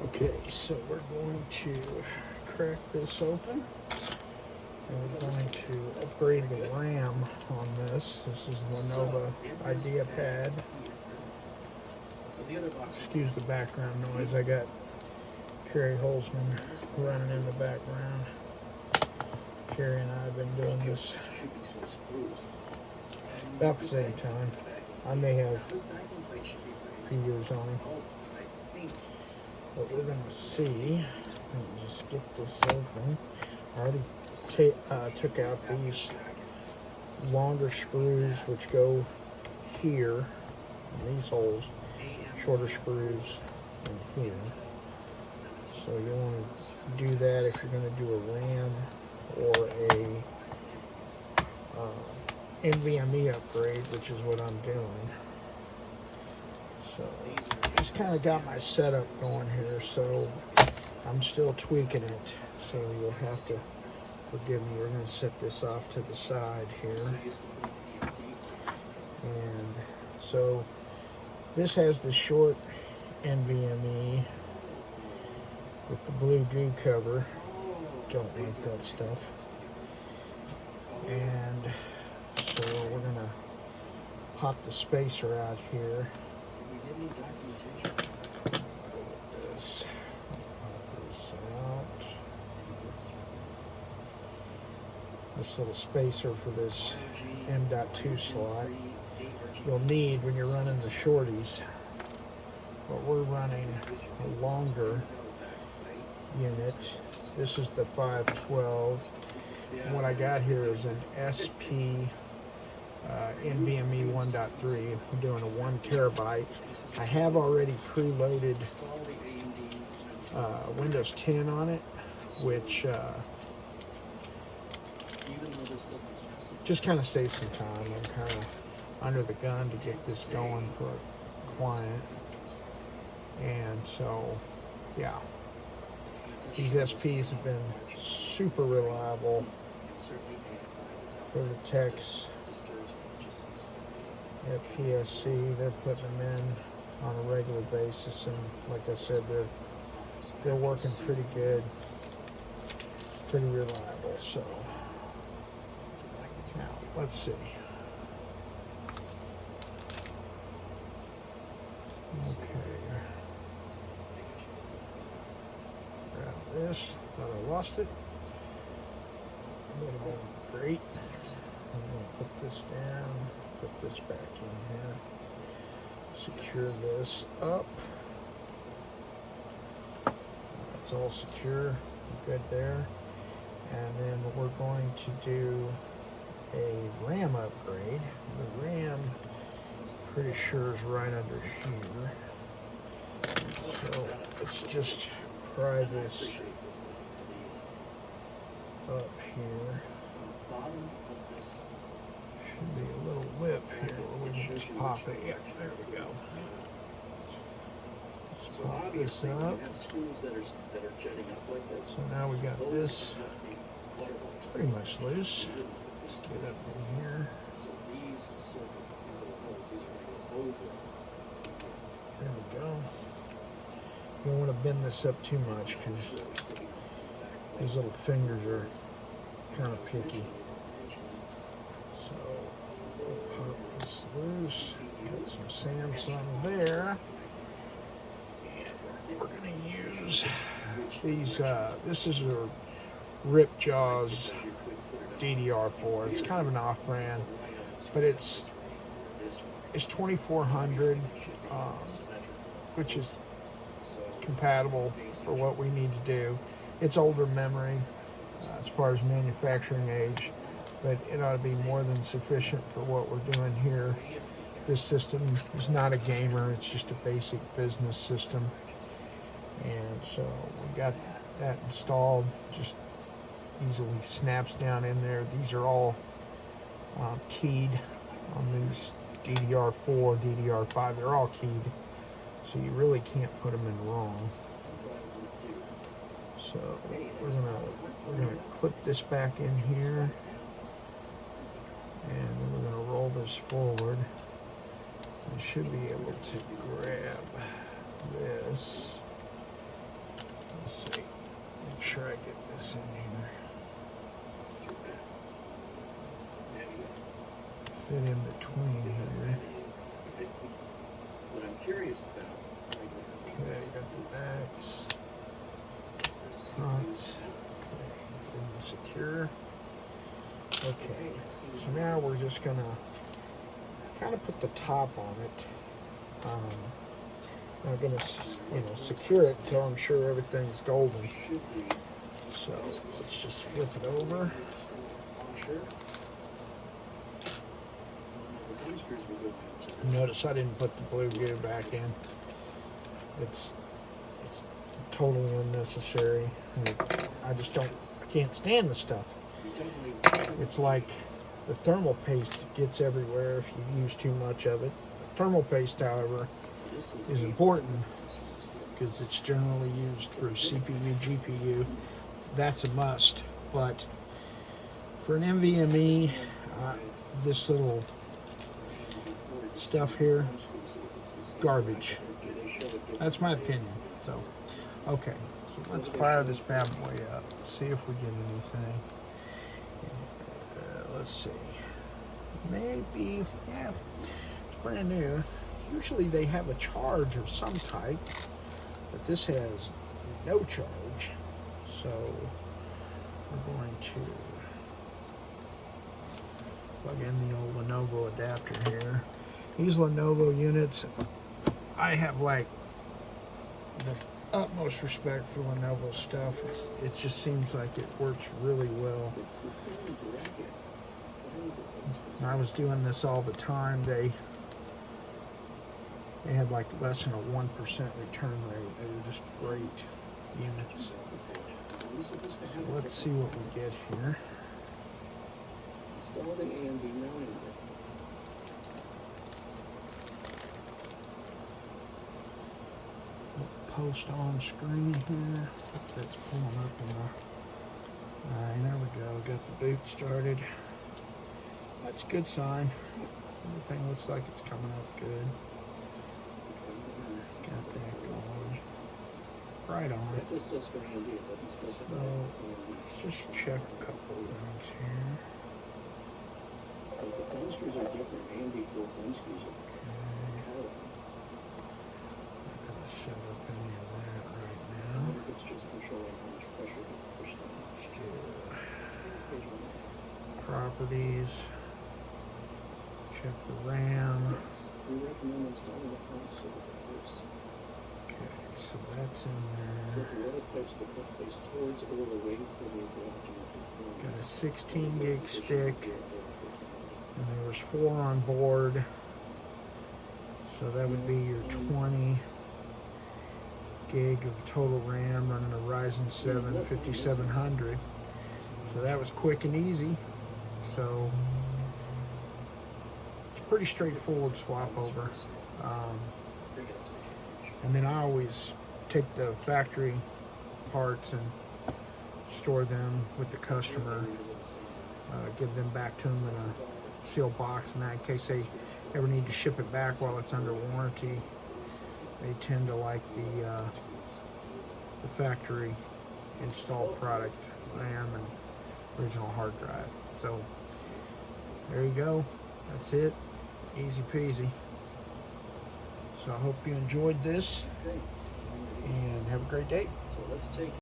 Okay, so we're going to crack this open. And we're going to upgrade the RAM on this. This is Lenovo IdeaPad. Excuse the background noise. I got Carrie Holzman running in the background. Carrie and I have been doing this about the same time. I may have a few years on him. But we're going to see. Let me just get this open. I already took out these longer screws which go here in these holes, shorter screws in here. So you want to do that if you're going to do a RAM or a NVME upgrade, which is what I'm doing. So just kind of got my setup going here, so I'm still tweaking it, so you'll have to forgive me. We're going to set this off to the side here. And so this has the short NVMe with the blue goo cover. Don't like that stuff. And so we're going to pop the spacer out here. Pop this out. This little spacer for this m.2 slot you'll need when you're running the shorties, but we're running a longer unit. This is the 512, and what I got here is an SP NVMe 1.3. We're doing a 1 terabyte. I have already preloaded Windows 10 on it, which just kind of saves some time. I'm kind of under the gun to get this going for a client. And so, yeah. These SPs have been super reliable for the techs at PSC. They're putting them in on a regular basis, and like I said, they're working pretty good, pretty reliable. So now let's see. Okay. Grab this. Thought I lost it. Would have been great. I'm going to put this down, put this back in here, secure this up. That's all secure, good there. And then we're going to do a RAM upgrade. The RAM, pretty sure, is right under here. So let's just pry this up here. Should be a little lip here where we can just pop it. Yeah, there we go. Let's pop this up. So now we got this pretty much loose. Let's get up in here. There we go. You don't want to bend this up too much because these little fingers are kind of picky. So we'll pop this loose. Got some Samsung there. And we're going to use these. This is a Ripjaws DDR4. It's kind of an off-brand, but it's 2400, which is compatible for what we need to do. It's older memory as far as manufacturing age, but it ought to be more than sufficient for what we're doing here. This system is not a gamer, it's just a basic business system. And so we got that installed, just easily snaps down in there. These are all keyed on these DDR4, DDR5, they're all keyed, so you really can't put them in wrong. So we're gonna clip this back in here, and then we're gonna roll this forward. We should be able to grab this fit in between here. What I'm curious about. Okay, got the backs, fronts. Okay, good and secure. Okay, so now we're just gonna kind of put the top on it. I'm gonna, secure it until I'm sure everything's golden. So let's just flip it over. Notice I didn't put the blue gear back in. It's totally unnecessary. I can't stand the stuff. It's like the thermal paste gets everywhere if you use too much of it. Thermal paste, however, is important because it's generally used for CPU, GPU. That's a must. But for an NVMe, this little stuff here, garbage. That's my opinion. So, okay. So let's fire this bad boy up. See if we get anything. Let's see. Maybe, yeah, it's brand new. Usually they have a charge of some type, but this has no charge. So we're going to plug in the old Lenovo adapter here. These Lenovo units, I have like the utmost respect for Lenovo stuff. It just seems like it works really well. When I was doing this all the time, they had like less than a 1% return rate. They were just great units. So let's see what we get here. Post on screen here. That's pulling up in the. There we go. Got the boot started. That's a good sign. Everything looks like it's coming up good. Got that going. Right on it. So let's just check a couple of things here. Set up any of that right now. Let's do properties. Check the RAM. Okay, so that's in there. Got a 16 gig stick, and there was 4 on board. So that would be your 20 gig of total RAM running a Ryzen 7 5700. So that was quick and easy. So it's pretty straightforward swap over. And then I always take the factory parts and store them with the customer, give them back to them in a sealed box, and that in case they ever need to ship it back while it's under warranty. They tend to like the factory installed product, RAM and original hard drive. So there you go. That's it. Easy peasy. So I hope you enjoyed this and have a great day. So let's take